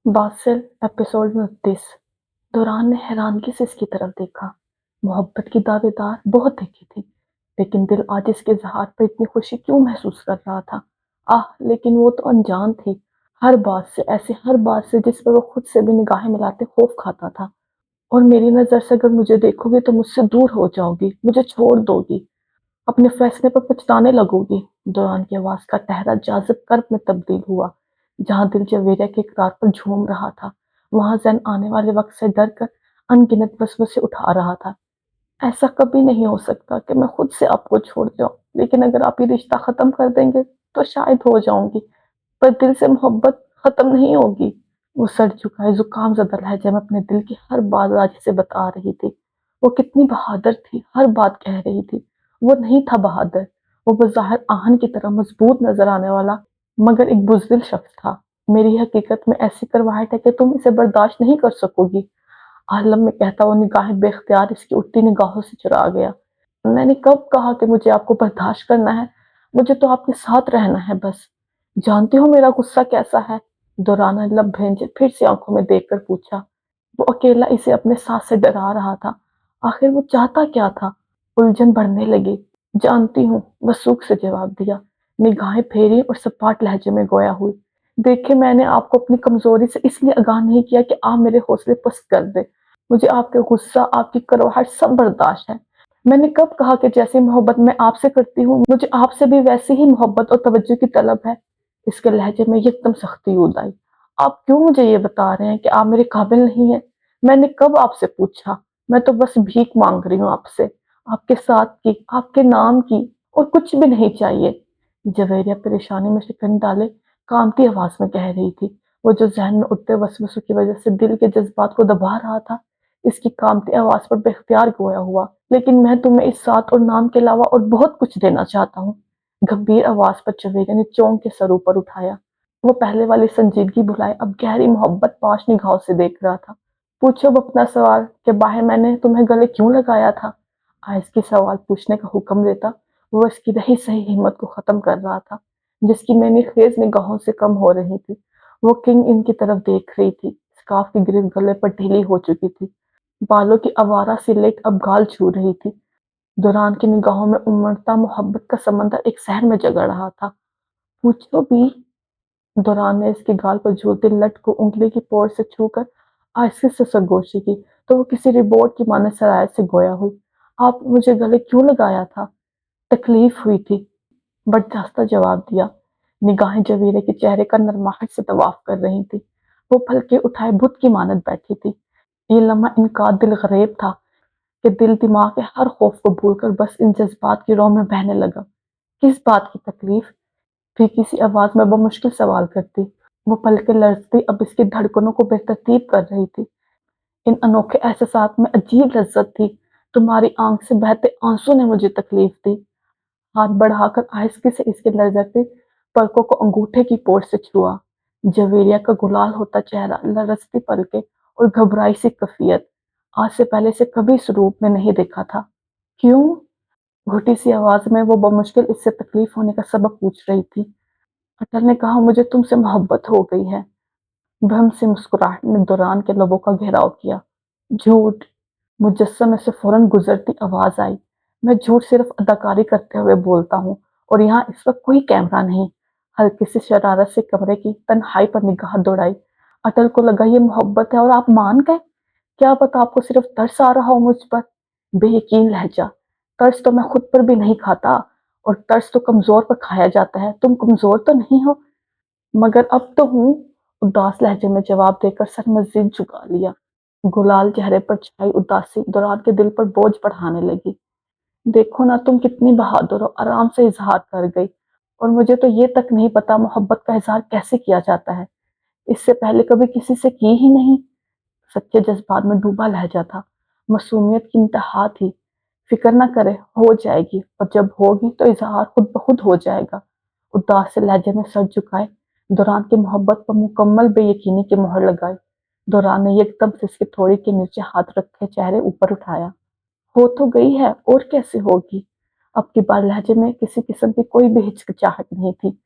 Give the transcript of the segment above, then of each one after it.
Basil episode 29। दुरान ने हैरानगी से इसकी तरफ देखा। मोहब्बत की दावेदार बहुत देखी थी, लेकिन दिल आज इसके इजहार पर इतनी खुशी क्यों महसूस कर रहा था। लेकिन वो तो अनजान थी। हर बात से जिस पर वो खुद से भी निगाहें मिलाते खौफ खाता था। और मेरी नजर से अगर मुझे देखोगे तो मुझसे दूर हो जाओगी, मुझे छोड़ दोगी, अपने फैसले पर पछताने लगोगी। दौरान की आवाज का ठहरा जाजिब कर्ब में तब्दील हुआ। जहां दिल जवेरिया के इकरार पर झूम रहा था, वहां जैन आने वाले वक्त से डर कर अनगिनत वसवसे उठा रहा था। ऐसा कभी नहीं हो सकता कि मैं खुद से आपको छोड़ जाऊं, लेकिन अगर आप ये रिश्ता खत्म कर देंगे तो शायद हो जाऊंगी, पर दिल से मोहब्बत खत्म नहीं होगी। वो सर झुकाए जुकाम ज़दा लहजे में अपने दिल की हर बात राजी से बता रही थी। वो कितनी बहादुर थी, हर बात कह रही थी। वो नहीं था बहादुर, वो बज़ाहिर आहन की तरह मजबूत नजर आने वाला, मगर एक बुज़दिल शख्स था। मेरी हकीकत में ऐसी करवाहट है कि तुम इसे बर्दाश्त नहीं कर सकोगी, आलम में कहता वो निगाहें बेख्तियार इसकी उठती निगाहों से चुरा गया। मैंने कब कहा कि मुझे आपको बर्दाश्त करना है? मुझे तो आपके साथ रहना है बस। जानती हो मेरा गुस्सा कैसा है? दोराना लब भेंचे फिर से आंखों में देखकर पूछा। वो अकेला इसे अपने साथ से डरा रहा था। आखिर वो चाहता क्या था? उलझन बढ़ने लगी। जानती हूँ, वसूख से जवाब दिया, निगाहें फेरी और सपाट लहजे में गोया हुई। देखे, मैंने आपको अपनी कमजोरी से इसलिए आगाह नहीं किया कि आप मेरे हौसले पस्त कर दे। मुझे आपका गुस्सा, आपकी कड़वाहट सब बर्दाश्त है। मैंने कब कहा कि जैसी मोहब्बत मैं आपसे करती हूँ, मुझे आपसे भी वैसी ही मोहब्बत और तवज्जो की तलब है। इसके लहजे में एकदम सख्ती उद आई। आप क्यों मुझे ये बता रहे हैं कि आप मेरे काबिल नहीं हैं? मैंने कब आपसे पूछा? मैं तो बस भीख मांग रही हूँ आपसे, आपके साथ की, आपके नाम की, और कुछ भी नहीं चाहिए। जवेरिया परेशानी में शिकन डाले कामती आवाज में कह रही थी। वो जो जहन में उठते वसवसों की वजह से दिल के जज्बात को दबा रहा था, इसकी कामती आवाज पर बेख्तियार गोया हुआ। लेकिन मैं तुम्हें इस साथ और नाम के अलावा और बहुत कुछ देना चाहता हूँ। गंभीर आवाज पर जवेरिया ने चौंक के सर ऊपर उठाया। वो पहले वाली संजीदगी भुलाए अब गहरी मोहब्बत पाश निगाहों से देख रहा था। पूछो अब अपना सवाल कि बाहर मैंने तुम्हें गले क्यों लगाया था? आयस की सवाल पूछने का हुक्म देता वो इसकी रही सही हिम्मत को खत्म कर रहा था, जिसकी मैंने खेज निगाहों से कम हो रही थी। वो किंग इन की तरफ देख रही थी। स्कार्फ की ग्रिप गले पर ढीली हो चुकी थी। बालों की आवारा सी लेट अब गाल छू रही थी। दुरान की निगाहों में उमड़ता मोहब्बत का समंदर एक शहर में जगड़ रहा था। पूछो भी। दुरान ने इसके गाल पर झूलती लट को उंगली की पोर से छूकर आहिस्ते से सरगोशी की, तो वो किसी रिपोर्ट की माने सरायत से गोया हुई। आप मुझे गले क्यों लगाया था? तकलीफ हुई थी, बर्दाश्ता जवाब दिया। निगाहें जवीरे के चेहरे का नरमाहट से तवाफ कर रही थी। वो पलके उठाए बुत की मानत बैठी थी। ये लम्हा इनका दिल गरेब था कि दिल दिमाग के हर खौफ को भूलकर बस इन जज्बात की रौ में बहने लगा। किस बात की तकलीफ? फीकी सी आवाज में बमुश्किल सवाल करती। वो पलकें लरजती अब इसकी धड़कनों को बेतरतीब कर रही थी। इन अनोखे एहसास में अजीब लज्जत थी। तुम्हारी आंख से बहते आंसू ने मुझे तकलीफ दी। हाथ बढ़ाकर आहिस्ते से इसके लरजते पलकों को अंगूठे की पोर से छुआ। जवेरिया का गुलाल होता चेहरा, लरजती पलके और घबराई सी कफियत आज से पहले से कभी इस रूप में नहीं देखा था। क्यों? घुटी सी आवाज में वो बमुश्किल इससे तकलीफ होने का सबब पूछ रही थी। अटल ने कहा, मुझे तुमसे मोहब्बत हो गई है। भ्रम से मुस्कुराहट ने दौरान के लबों का घेराव किया। झूठ। मुजस्सम में से फौरन गुजरती आवाज आई। मैं झूठ सिर्फ अदाकारी करते हुए बोलता हूँ, और यहाँ इस वक्त कोई कैमरा नहीं। हल्की सी शरारत से कमरे की तन्हाई पर निगाह दौड़ाई। अटल को लगा ये मोहब्बत है और आप मान गए। क्या पता आपको सिर्फ तरस आ रहा हो मुझ पर। बेयकीन लहजा। तरस तो मैं खुद पर भी नहीं खाता, और तरस तो कमजोर पर खाया जाता है। तुम कमजोर तो नहीं हो? मगर अब तो हूँ, उदास लहजे में जवाब देकर सर मजीद झुका लिया। गुलाल चेहरे पर छाई उदासी दुरान के दिल पर बोझ बढ़ाने लगी। देखो ना, तुम कितनी बहादुर हो, आराम से इजहार कर गई, और मुझे तो ये तक नहीं पता मोहब्बत का इजहार कैसे किया जाता है। इससे पहले कभी किसी से की ही नहीं। सच्चे जज्बात में डूबा लहजा था। मासूमियत की इंतहा थी। फिक्र ना करे, हो जाएगी, और जब होगी तो इजहार खुद ब खुद हो जाएगा। उदास से लहजे में सर झुकाए दुरान की मोहब्बत पर मुकम्मल बेयकीनी की मोहर लगाई। दुरान ने एकदम से इसके थोड़ी के नीचे हाथ रखे चेहरे ऊपर उठाया। हो तो गई है, और कैसे होगी? अब की बार लहजे में किसी किस्म की कोई भी हिचकिचाहट नहीं थी।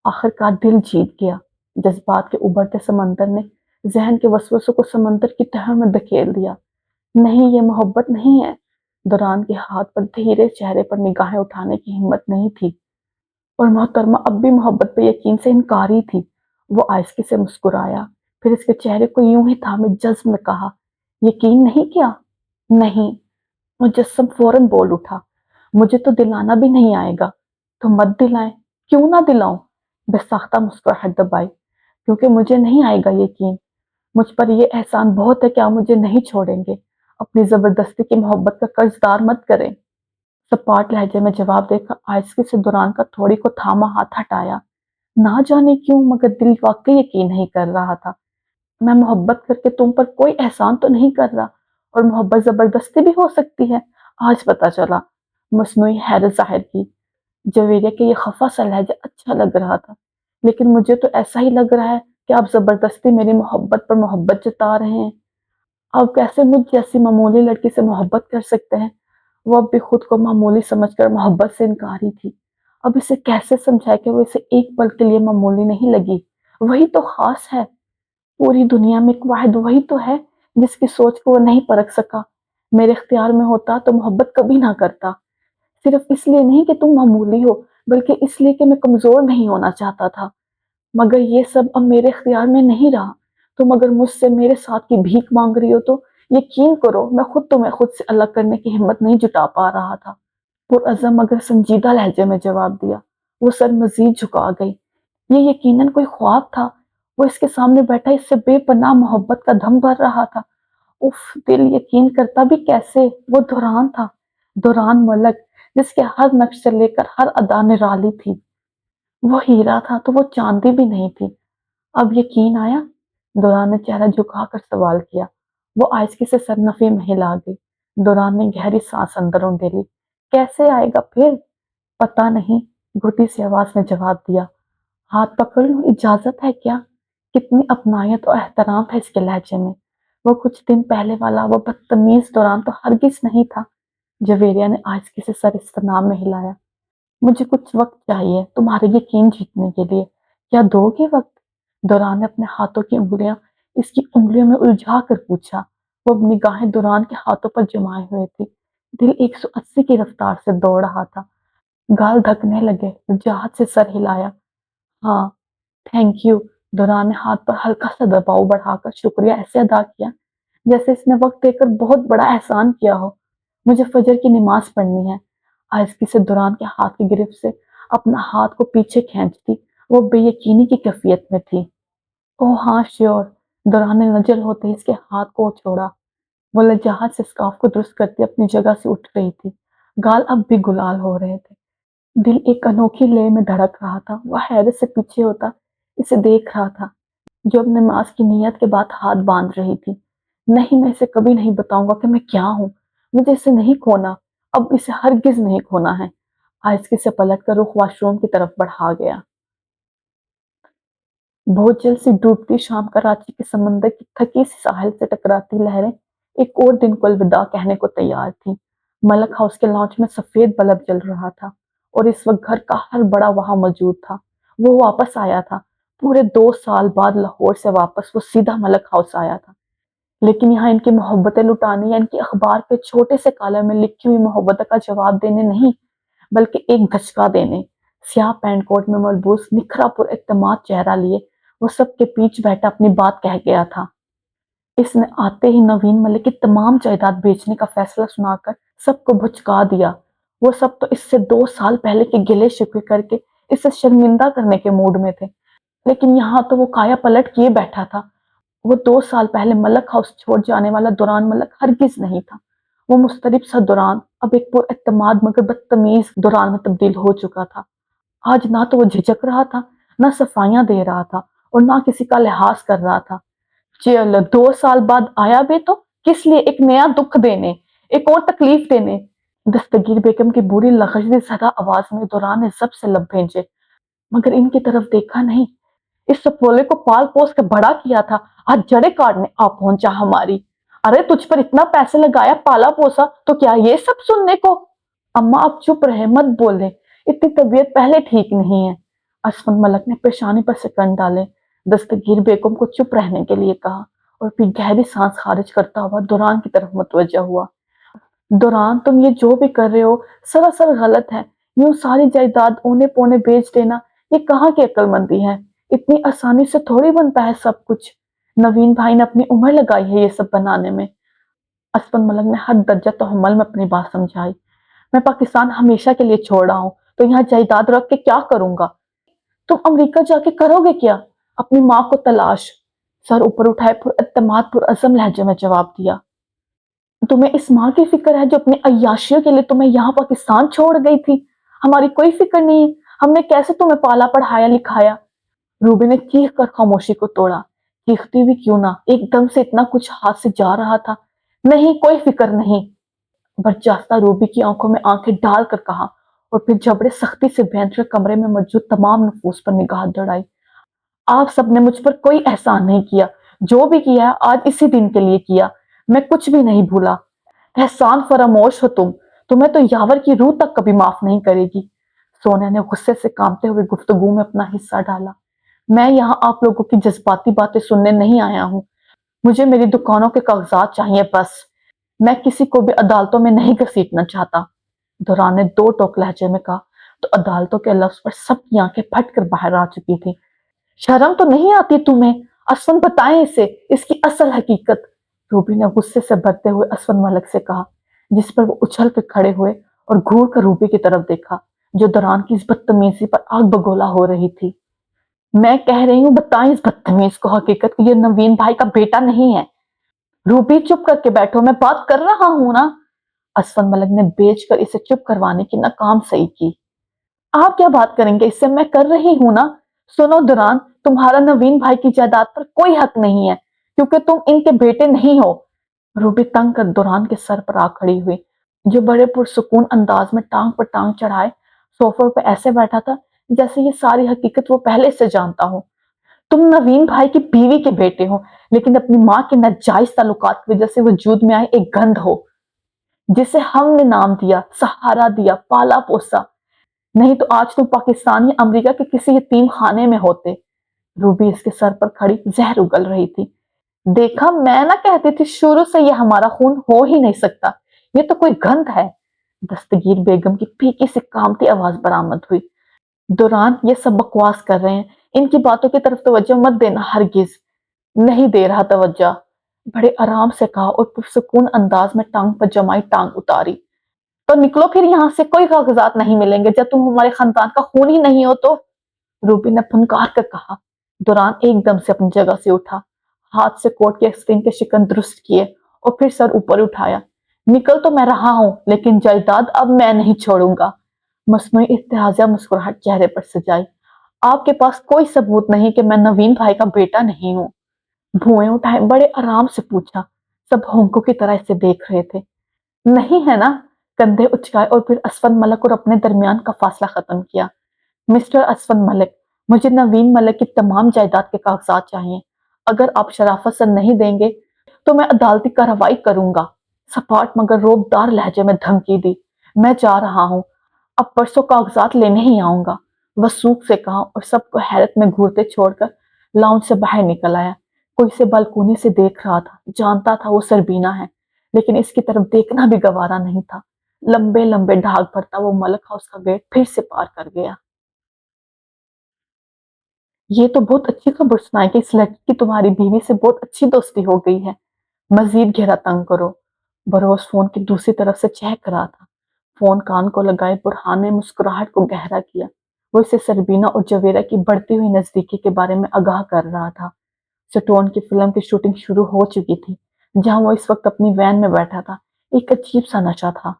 आखिरकार दिल जीत गया। जज्बात के उभरते समंदर ने ذہن کے وسوسوں کو سمندر کی تہہ میں دھکیل دیا۔ نہیں، یہ محبت نہیں ہے۔ دوران کے ہاتھ پر دھیرے چہرے پر نگاہیں اٹھانے کی ہمت نہیں تھی، اور محترمہ اب بھی محبت پہ یقین سے انکاری تھی۔ وہ آہستگی سے مسکرایا، پھر اس کے چہرے کو یوں ہی تھامے جذب میں کہا، یقین نہیں کیا؟ نہیں۔ مجسم فوراً بول اٹھا، مجھے تو دلانا بھی نہیں آئے گا۔ تو مت دلائیں۔ کیوں نہ دلاؤں؟ بے ساختہ مسکراہٹ دبائی، کیونکہ مجھے نہیں آئے گا یقین۔ مجھ پر یہ احسان بہت ہے کہ آپ مجھے نہیں چھوڑیں گے۔ اپنی زبردستی کی محبت کا قرض دار مت کریں۔ سپاٹ لہجے میں جواب دے کر آہستگی سے دوران کا تھوڑی کو تھاما ہاتھ ہٹایا۔ نہ جانے کیوں مگر دل واقعی یقین نہیں کر رہا تھا۔ میں محبت کر کے تم پر کوئی احسان تو نہیں کر رہا، اور محبت زبردستی بھی ہو سکتی ہے، آج پتا چلا۔ مصنوعی حیرت ظاہر کی جویریہ کے یہ خفا سا لہجہ اچھا لگ رہا تھا، لیکن مجھے تو ایسا ہی لگ رہا ہے کہ آپ زبردستی میری محبت پر محبت جتا رہے ہیں۔ آپ کیسے مجھ جیسی معمولی لڑکی سے محبت کر سکتے ہیں؟ وہ اب بھی خود کو معمولی سمجھ کر محبت سے انکاری تھی۔ اب اسے کیسے سمجھائے کہ وہ اسے ایک پل کے لیے معمولی نہیں لگی؟ وہی تو خاص ہے۔ پوری دنیا میں ایک واحد وہی تو ہے جس کی سوچ کو وہ نہیں پرکھ سکا۔ میرے اختیار میں ہوتا تو محبت کبھی نہ کرتا، صرف اس لیے نہیں کہ تم معمولی ہو، بلکہ اس لیے کہ میں کمزور نہیں ہونا چاہتا تھا۔ مگر یہ سب اب میرے اختیار میں نہیں رہا۔ تم اگر مجھ سے میرے ساتھ کی بھیک مانگ رہی ہو تو یقین کرو میں تمہیں خود سے الگ کرنے کی ہمت نہیں جٹا پا رہا تھا۔ پرعزم مگر سنجیدہ لہجے میں جواب دیا۔ وہ سر مزید جھکا گئی۔ یہ یقیناً کوئی خواب تھا۔ وہ اس کے سامنے بیٹھا اس سے بے پناہ محبت کا دم بھر رہا تھا۔ اف، دل یقین کرتا بھی کیسے؟ وہ دوران تھا، دوران ملک، جس کے ہر نقش سے لے کر ہر ادا نرالی تھی۔ وہ ہیرا تھا تو وہ چاندی بھی نہیں تھی۔ اب یقین آیا؟ دوران نے چہرہ جھکا کر سوال کیا۔ وہ آہستگی سے سر نفی میں ہلا گئی۔ دوران نے گہری سانس اندر انڈیلی۔ کیسے آئے گا پھر؟ پتہ نہیں، گھٹی سی آواز میں جواب دیا۔ ہاتھ پکڑ لوں، اجازت ہے کیا؟ کتنی اپنائیت اور احترام تھا اس کے لہجے میں۔ وہ کچھ دن پہلے والا وہ بدتمیز دوران تو ہرگز نہیں تھا۔ جویریہ نے آہستگی سے سر استناب میں ہلایا۔ مجھے کچھ وقت چاہیے تمہارے یقین جیتنے کے لیے، کیا دو گے وقت؟ دوران نے اپنے ہاتھوں کی انگلیاں اس کی انگلیوں میں الجھا کر پوچھا۔ وہ اپنی نگاہیں دوران کے ہاتھوں پر جمائے ہوئے تھی۔ دل 180 کی رفتار سے دوڑ رہا تھا، گال دھکنے لگے۔ وجاہت سے سر ہلایا۔ ہاں، تھینک یو۔ دوران نے ہاتھ پر ہلکا سا دباؤ بڑھا کر شکریہ ایسے ادا کیا جیسے اس نے وقت دے کر بہت بڑا احسان کیا ہو۔ مجھے فجر کی نماز پڑھنی ہے۔ آہستگی سے دوران کے ہاتھ کی گرفت سے اپنا ہاتھ کو پیچھے کھینچتی وہ بے یقینی کی کیفیت میں تھی۔ اوہ ہاں شیور۔ دوران نے نجل ہوتے ہی اس کے ہاتھ کو چھوڑا۔ وہ لجاجت سے اسکارف کو درست کرتی اپنی جگہ سے اٹھ رہی تھی۔ گال اب بھی گلال ہو رہے تھے۔ دل ایک انوکھی لے میں دھڑک رہا تھا۔ وہ حیرت سے پیچھے ہوتا اسے دیکھ رہا تھا جو اب نماز کی نیت کے بعد ہاتھ باندھ رہی تھی۔ نہیں، میں اسے کبھی نہیں بتاؤں گا کہ میں کیا ہوں۔ مجھے اسے نہیں کھونا، اب اسے ہرگز نہیں کھونا ہے۔ آہستگی سے پلٹ کر رخ واش روم کی طرف بڑھا گیا۔ بہت جلد سی ڈوبتی شام کراچی کے سمندر کی تھکی سی ساحل سے ٹکراتی لہریں ایک اور دن کو الوداع کہنے کو تیار تھیں۔ ملک ہاؤس کے لانچ میں سفید بلب جل رہا تھا، اور اس وقت گھر کا ہر بڑا وہاں موجود تھا۔ وہ واپس آیا تھا۔ پورے 2 سال بعد لاہور سے واپس وہ سیدھا ملک ہاؤس آیا تھا، لیکن یہاں ان کی محبتیں لٹانے یا ان کی اخبار پہ چھوٹے سے کالم میں لکھی ہوئی محبت کا جواب دینے نہیں، بلکہ ایک دھچکا دینے۔ سیاہ پینٹ کوٹ میں ملبوس نکھرا پر اعتماد چہرہ لیے وہ سب کے بیچ بیٹھا اپنی بات کہہ گیا تھا۔ اس نے آتے ہی نوین ملک کی تمام جائیداد بیچنے کا فیصلہ سنا کر سب کو بھچکا دیا۔ وہ سب تو اس سے 2 سال پہلے کے گلے شکوے کر کے اسے شرمندہ کرنے کے موڈ میں تھے، لیکن یہاں تو وہ کایا پلٹ کیے بیٹھا تھا۔ وہ 2 سال پہلے ملک ہاؤس چھوڑ جانے والا دوران ملک ہرگز نہیں تھا۔ وہ مضطرب سا دوران اب ایک پر اعتماد مگر بدتمیز دوران میں تبدیل ہو چکا تھا۔ آج نہ تو وہ جھجک رہا تھا، نہ صفائیاں دے رہا تھا، اور نہ کسی کا لحاظ کر رہا تھا۔ چل 2 سال بعد آیا بھی تو کس لیے؟ ایک نیا دکھ دینے، ایک اور تکلیف دینے۔ دستگیر بیگم کی بری لغزش زدہ آواز میں دوران نے ضبط سے لب بھینجے، مگر ان کی طرف دیکھا نہیں۔ اس سپولے کو پال پوس کے بڑا کیا تھا، آج جڑے کاٹنے آ پہنچا ہماری۔ ارے تجھ پر اتنا پیسے لگایا، پالا پوسا، تو کیا یہ سب سننے کو؟ اماں آپ چپ رہے، مت بولے، اتنی طبیعت پہلے ٹھیک نہیں ہے۔ اسفند ملک نے پیشانی پر سکن ڈالے۔ दस्तगीर बेगम को चुप रहने के लिए कहा और फिर गहरी सांस खारिज करता हुआ दुरान की तरफ मुतवज्जा हुआ। दुरान, तुम ये जो भी कर रहे हो सरासर गलत है। यूं सारी जायदाद औने पौने बेच देना, ये कहाँ की अक्लमंदी है? इतनी आसानी से थोड़ी बनता है सब कुछ। नवीन भाई ने अपनी उम्र लगाई है ये सब बनाने में। असफल मलक ने हर दर्जा तहम्मुल में अपनी बात समझाई। मैं पाकिस्तान हमेशा के लिए छोड़ रहा हूँ, तो यहाँ जायदाद रख के क्या करूंगा? तुम अमेरिका जाके करोगे क्या? अपनी माँ को तलाश। सर ऊपर उठाए पुरअत्तमाद पुरअज़म लहजे में जवाब दिया। तुम्हें इस माँ की फिक्र है जो अपनी अय्याशियों के लिए तुम्हें यहाँ पाकिस्तान छोड़ गई थी? हमारी कोई फिक्र नहीं है। हमने कैसे तुम्हें पाला पढ़ाया लिखाया? रूबी ने चीख कर खामोशी को तोड़ा। चीखती भी क्यों ना, एकदम से इतना कुछ हाथ से जा रहा था। नहीं, कोई फिक्र नहीं। बर्जास्ता रूबी की आंखों में आंखें डालकर कहा और फिर जबड़े सख्ती से बांध कर कमरे में मौजूद तमाम नफूस पर निगाह दौड़ाई। आप सबने मुझ पर कोई एहसान नहीं किया। जो भी किया है आज इसी दिन के लिए किया। मैं कुछ भी नहीं भूला। एहसान फरामोश हो तुम। तुम्हें तो यावर की रूह तक कभी माफ नहीं करेगी। सोनिया ने गुस्से से कांपते हुए गुफ्तगू में अपना हिस्सा डाला। मैं यहाँ आप लोगों की जज्बाती बातें सुनने नहीं आया हूँ। मुझे मेरी दुकानों के कागजात चाहिए बस। मैं किसी को भी अदालतों में नहीं घसीटना चाहता। दुरान ने दो टोक लहजे में कहा तो अदालतों के लफ्ज पर सबकी आंखें फट कर बाहर आ चुकी थी। शर्म तो नहीं आती तुम्हें? असफन बताएं इसे, इसकी असल हकीकत। रूबी ने गुस्से से भरते हुए असफन मलक से कहा, जिस पर वो उछल कर खड़े हुए और घूर कर रूबी की तरफ देखा जो दुरान की इस बदतमीजी पर आग बगोला हो रही थी। मैं कह रही हूँ बताएं इस बदतमीज को हकीकत कि ये नवीन भाई का बेटा नहीं है। रूबी चुप करके बैठो, मैं बात कर रहा हूं ना। असफन मलक ने बेच कर इसे चुप करवाने की नाकाम सही की। आप क्या बात करेंगे इससे? मैं कर रही हूं ना। सुनो दुरान, तुम्हारा नवीन भाई की जायदाद पर कोई हक नहीं है क्योंकि तुम इनके बेटे नहीं हो। रूबी तंग कर दुरान के सर पर आ खड़ी हुई जो बड़े पुरसुकून अंदाज में टांग पर टांग चढ़ाए सोफे पर ऐसे बैठा था जैसे ये सारी हकीकत वो पहले से जानता हो। तुम नवीन भाई की बीवी के बेटे हो, लेकिन अपनी माँ के नाजायज ताल्लुकात की वजह से वजूद में आए एक गंध हो जिसे हमने नाम दिया, सहारा दिया, पाला पोसा। नहीं तो आज तुम पाकिस्तान या अमेरिका के किसी यतीम खाने में होते। रूबी इसके सर पर खड़ी जहर उगल रही थी। देखा, मैं ना कहती थी शुरू से ये हमारा खून हो ही नहीं सकता। ये तो कोई गंध है। दस्तगीर बेगम की फीकी सी कामती आवाज बरामद हुई। दुरान, ये सब बकवास कर रहे हैं। इनकी बातों की तरफ तवज्जो मत देना हरगिज। नहीं दे रहा तवज्जो। बड़े आराम से कहा और पुरसुकून अंदाज में टांग पर जमाई टांग उतारी। तो निकलो फिर यहाँ से, कोई कागजात नहीं मिलेंगे जब तुम हमारे खानदान का खून ही नहीं हो तो। रूबी ने फुनकार कर कहा। दुरान एकदम से अपनी जगह से उठा, हाथ से कोट के आस्तीन के शिकन दुरुस्त किए और फिर सर ऊपर उठाया। निकल तो मैं रहा हूं, लेकिन जायदाद अब मैं नहीं छोड़ूंगा। मसनूई इत्तेहाजिया मुस्कुराहट चेहरे पर सजाई। आपके पास कोई सबूत नहीं कि मैं नवीन भाई का बेटा नहीं हूँ? भुएं उठाए बड़े आराम से पूछा। सब होंकों की तरह इसे देख रहे थे। नहीं है ना? कंधे उचकाए और फिर असफन मलक और अपने दरमियान का फासला खत्म किया। मिस्टर असफन मलिक, मुझे नवीन मलिक की तमाम जायदाद के कागजात चाहिए। अगर आप शराफत से नहीं देंगे तो मैं अदालती कार्रवाई करूंगा। सपाट मगर रोबदार लहजे में धमकी दी। मैं जा रहा हूं, अब परसों कागजात लेने ही आऊंगा। वसूख से कहा और सबको हैरत में घूरते छोड़कर लाउंज से बाहर निकल आया। कोई से बालकोनी से देख रहा था, जानता था वो सरबीना है, लेकिन इसकी तरफ देखना भी गवारा नहीं था। लंबे लंबे ढाक भरता वो मलक हाउस का गेट फिर से पार कर गया। ये तो बहुत अच्छी खबर सुनाई कि इस लड़की की तुम्हारी बीवी से बहुत अच्छी दोस्ती हो गई है। मजीद घेरा तंग करो। बरोस फोन की दूसरी तरफ से चहक रहा था। फोन कान को लगाए बुरहान ने मुस्कुराहट को गहरा किया। वो इसे सरबीना और जवेरा की बढ़ती हुई नजदीकी के बारे में आगाह कर रहा था। स्टोन की फिल्म की शूटिंग शुरू हो चुकी थी, जहां वो इस वक्त अपनी वैन में बैठा था। एक अजीब सा नशा था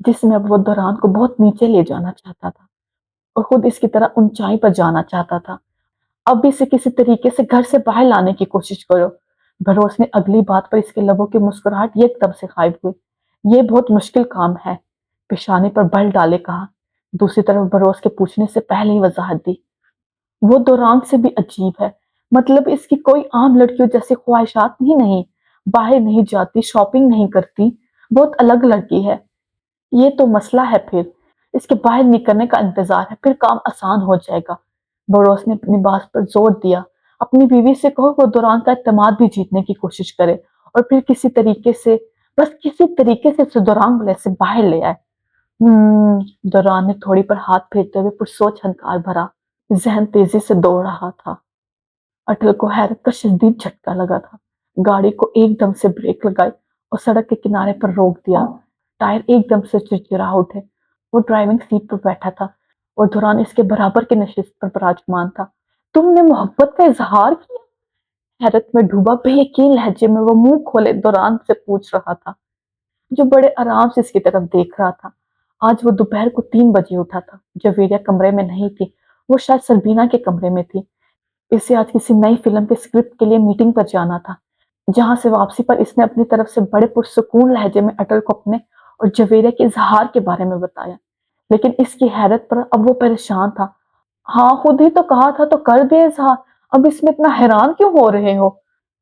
जिसमें अब वो दुरान को बहुत नीचे ले जाना चाहता था और खुद इसकी तरह ऊंचाई पर जाना चाहता था। अब भी इसे किसी तरीके से घर से बाहर लाने की कोशिश करो। भरोस ने अगली बात पर इसके लबों की मुस्कुराहट एकदम से गायब हुई। ये बहुत मुश्किल काम है, पेशानी पर बल डाले कहा। दूसरी तरफ भरोस के पूछने से पहले ही वजाहत दी। वो दुरान से भी अजीब है। मतलब इसकी कोई आम लड़कियों जैसी ख्वाहिशात ही नहीं। बाहर नहीं जाती, शॉपिंग नहीं करती, बहुत अलग लड़की है। ये तो मसला है फिर। इसके बाहर निकलने का इंतजार है, फिर काम आसान हो जाएगा। बड़ोस ने अपनी बात पर जोर दिया। اپنی بیوی سے کہو وہ دوران کا اعتماد بھی جیتنے کی کوشش کرے اور پھر کسی طریقے سے، بس کسی طریقے سے اسے دوران والے سے باہر لے آئے۔ دوران نے تھوڑی پر ہاتھ پھیرتے ہوئے پرسوچ ہنکار بھرا۔ ذہن تیزی سے دوڑ رہا تھا۔ اٹل کو حیرت کا شدید جھٹکا لگا تھا۔ گاڑی کو ایک دم سے بریک لگائی اور سڑک کے کنارے پر روک دیا۔ ٹائر ایک دم سے چرچرا اٹھے۔ وہ ڈرائیونگ سیٹ پر بیٹھا تھا اور دوران اس کے برابر کی نشست پر براجمان تھا۔ تم نے محبت کا اظہار کیا؟ حیرت میں ڈوبا بے یقین لہجے میں وہ منہ کھولے دوران سے پوچھ رہا تھا، جو بڑے آرام سے اس کی طرف دیکھ رہا تھا۔ آج وہ دوپہر کو 3 بجے اٹھا تھا۔ جویریہ کمرے میں نہیں تھی، وہ شاید سربینا کے کمرے میں تھی۔ اسے آج کسی نئی فلم کے اسکرپٹ کے لیے میٹنگ پر جانا تھا، جہاں سے واپسی پر اس نے اپنی طرف سے بڑے پرسکون لہجے میں اٹل کو اپنے اور جویریہ کے اظہار کے بارے میں بتایا، لیکن اس کی حیرت پر اب وہ پریشان تھا۔ ہاں خود ہی تو کہا تھا تو کر دے اظہار، اب اس میں اتنا حیران کیوں ہو رہے ہو؟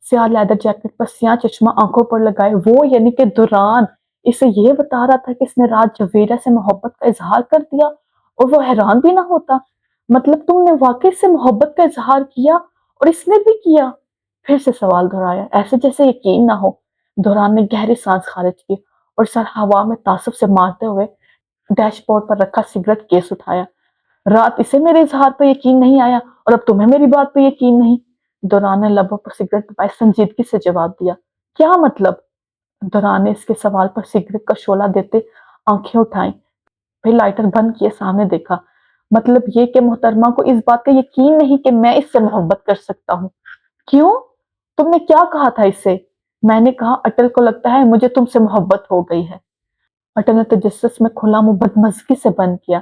سیاہ لیدر جیکٹ پر سیاہ چشمہ آنکھوں پر لگائے وہ یعنی کہ دوران اسے یہ بتا رہا تھا کہ اس نے رات جویریہ سے محبت کا اظہار کر دیا اور وہ حیران بھی نہ ہوتا۔ مطلب تم نے واقعی سے محبت کا اظہار کیا اور اس نے بھی کیا؟ پھر سے سوال دہرایا ایسے جیسے یقین نہ ہو۔ دوران نے گہری سانس خارج کی اور سر ہوا میں تعصب سے مارتے ہوئے ڈیش بورڈ پر رکھا سگریٹ کیس اٹھایا۔ رات اسے میرے اظہار پہ یقین نہیں آیا اور اب تمہیں میری بات پہ یقین نہیں؟ دوران نے لبوں پر سگریٹ دبائے سنجیدگی سے جواب دیا۔ کیا مطلب؟ دوران نے اس کے سوال پر سگریٹ کا شعلہ دیتے آنکھیں اٹھائیں، پھر لائٹر بند کیے سامنے دیکھا۔ مطلب یہ کہ محترمہ کو اس بات کا یقین نہیں کہ میں اس سے محبت کر سکتا ہوں۔ کیوں؟ تم نے کیا کہا تھا اس سے؟ میں نے کہا اٹل کو لگتا ہے مجھے تم سے محبت ہو گئی ہے۔ اٹل نے تجسس میں کھلا منہ بدمزگی سے بند کیا۔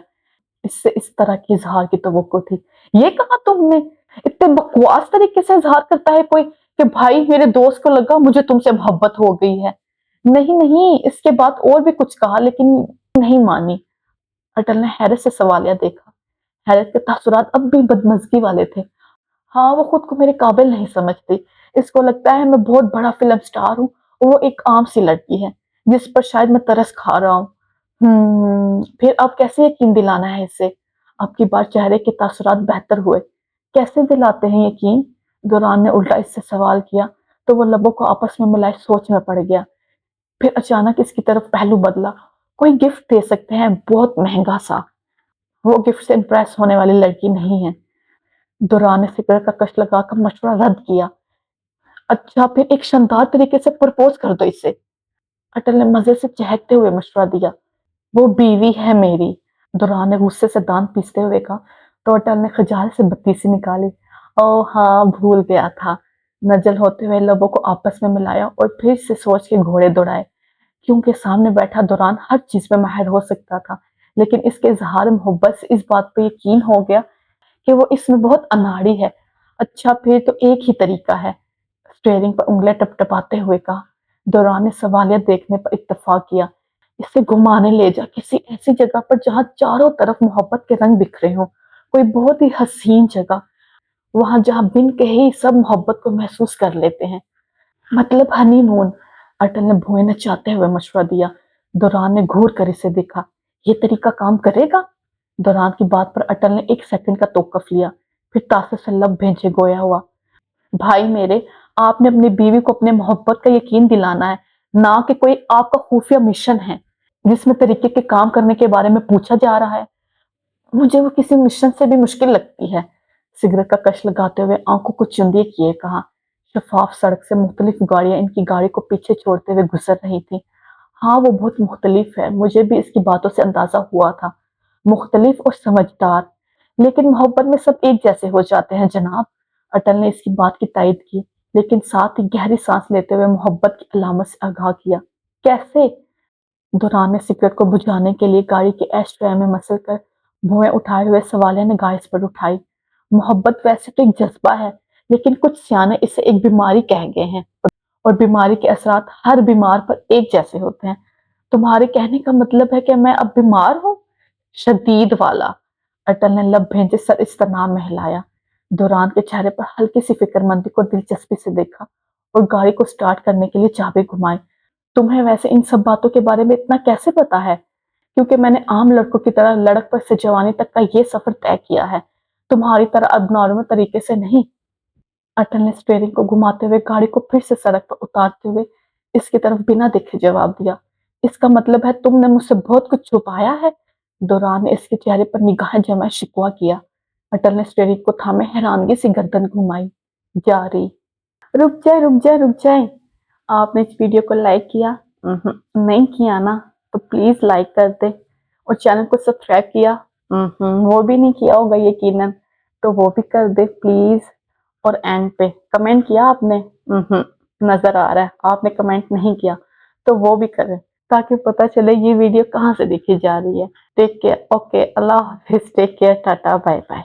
اس سے اس طرح کی اظہار کی توقع تھی۔ یہ کہا تم نے؟ اتنے بکواس طریقے سے اظہار کرتا ہے کوئی کہ بھائی میرے دوست کو لگا مجھے تم سے محبت ہو گئی ہے۔ نہیں نہیں، اس کے بعد اور بھی کچھ کہا لیکن نہیں مانی۔ اٹل نے حیرت سے سوالیہ دیکھا۔ حیرت کے تاثرات اب بھی بدمزگی والے تھے۔ ہاں وہ خود کو میرے قابل نہیں سمجھتی، اس کو لگتا ہے میں بہت بڑا فلم سٹار ہوں اور وہ ایک عام سی لڑکی ہے جس پر شاید میں ترس کھا رہا ہوں۔ پھر اب کیسے یقین دلانا ہے اسے؟ اب کی بار چہرے کے تاثرات بہتر ہوئے۔ کیسے دلاتے ہیں یقین؟ دوران نے الٹا اس سے سوال کیا تو وہ لبوں کو آپس میں ملائے سوچ میں پڑ گیا۔ پھر اچانک اس کی طرف پہلو بدلا۔ کوئی گفٹ دے سکتے ہیں بہت مہنگا سا، وہ گفٹ سے امپریس ہونے والی لڑکی نہیں ہے۔ دوران نے سگریٹ کا کش لگا کر مشورہ رد کیا۔ اچھا پھر ایک شاندار طریقے سے پرپوز کر دو اسے۔ اٹل نے مزے سے چہکتے ہوئے مشورہ دیا۔ وہ بیوی ہے میری، دوران نے غصے سے دانت پیستے ہوئے کہا تو اٹل نے خجال سے بتیسی نکالی۔ او ہاں بھول گیا تھا۔ نجل ہوتے ہوئے لبوں کو آپس میں ملایا اور پھر سے سوچ کے گھوڑے دوڑائے، کیونکہ سامنے بیٹھا دوران ہر چیز میں ماہر ہو سکتا تھا، لیکن اس کے اظہار محبت سے اس بات پہ یقین ہو گیا کہ وہ اس میں بہت اناڑی ہے۔ اچھا پھر تو ایک ہی طریقہ ہے، اسٹیئرنگ پر انگلیاں ٹپ ٹپاتے ہوئے کہا۔ دوران نے سوالیہ دیکھنے پر اتفاق کیا۔ اسے گھمانے لے جا کسی ایسی جگہ پر جہاں چاروں طرف محبت کے رنگ بکھرے ہوں، کوئی بہت ہی حسین جگہ، وہاں جہاں بن کہے ہی سب محبت کو محسوس کر لیتے ہیں۔ مطلب ہنی مون، اٹل نے بھویں نچاتے ہوئے مشورہ دیا۔ دوران نے گھور کر اسے دیکھا۔ یہ طریقہ کام کرے گا؟ دوران کی بات پر اٹل نے ایک سیکنڈ کا توقف لیا، پھر تعصب سے لب بھینچے گویا ہوا۔ بھائی میرے، آپ نے اپنی بیوی کو اپنے محبت کا یقین دلانا ہے، نہ کہ کوئی آپ کا خفیہ مشن ہے جس میں طریقے کے کام کرنے کے بارے میں پوچھا جا رہا ہے۔ مجھے وہ کسی مشن سے بھی مشکل لگتی ہے۔ سگریٹ کا کش لگاتے ہوئے آنکھوں کو چندیے کیے کہا۔ شفاف سڑک سے مختلف گاڑیاں ان کی گاڑی کو پیچھے چھوڑتے ہوئے گزر رہی تھیں۔ ہاں وہ بہت مختلف ہے، مجھے بھی اس کی باتوں سے اندازہ ہوا تھا، مختلف اور سمجھدار، لیکن محبت میں سب ایک جیسے ہو جاتے ہیں جناب۔ اٹل نے اس کی بات کی تائید کی، لیکن ساتھ ہی گہری سانس لیتے ہوئے محبت کی علامت سے آگاہ کیا۔ کیسے؟ دوران نے سگریٹ کو بجھانے کے لیے گاڑی کے ایش ٹرے میں مسل کر بھویں اٹھائے ہوئے سوالیہ نگاہ اس پر اٹھائی۔ محبت ویسے تو ایک جذبہ ہے، لیکن کچھ سیانے اسے ایک بیماری کہہ گئے ہیں اور بیماری کے اثرات ہر بیمار پر ایک جیسے ہوتے ہیں۔ تمہارے کہنے کا مطلب ہے کہ میں اب بیمار ہوں؟ شدید والا۔ اٹل نے لب بھینچے سر استناء میں ہلایا۔ دوران کے چہرے پر ہلکی سی فکر مندی کو دلچسپی سے دیکھا اور گاڑی کو سٹارٹ کرنے کے لیے چابی گھمائی۔ تمہیں ویسے ان سب باتوں کے بارے میں اتنا کیسے پتا ہے؟ کیونکہ میں نے عام لڑکوں کی طرح لڑک پر سے جوانی تک کا یہ سفر طے کیا ہے، تمہاری طرح اب نارمل طریقے سے نہیں۔ अटल ने स्टीयरिंग को घुमाते हुए गाड़ी को फिर से सड़क पर उतारते हुए इसकी तरफ बिना देखे जवाब दिया, इसका मतलब है तुमने मुझसे बहुत कुछ छुपाया है? दुरान ने इसके चेहरे पर निगाहें जमाए शिकवा किया। अटल ने स्टीयरिंग को थामे हैरानगी से गर्दन घुमाई। जारी। रुक जाए। आपने इस वीडियो को लाइक किया? नहीं किया ना? तो प्लीज लाइक कर दे। और चैनल को सब्सक्राइब किया? वो भी नहीं किया होगा यकीनन, तो वो भी कर दे प्लीज। और एंड पे कमेंट किया आपने? नजर आ रहा है आपने कमेंट नहीं किया, तो वो भी करें ताकि पता चले ये वीडियो कहाँ से देखी जा रही है। टेक केयर, ओके, अल्लाह हाफिज, take care, tata, bye bye.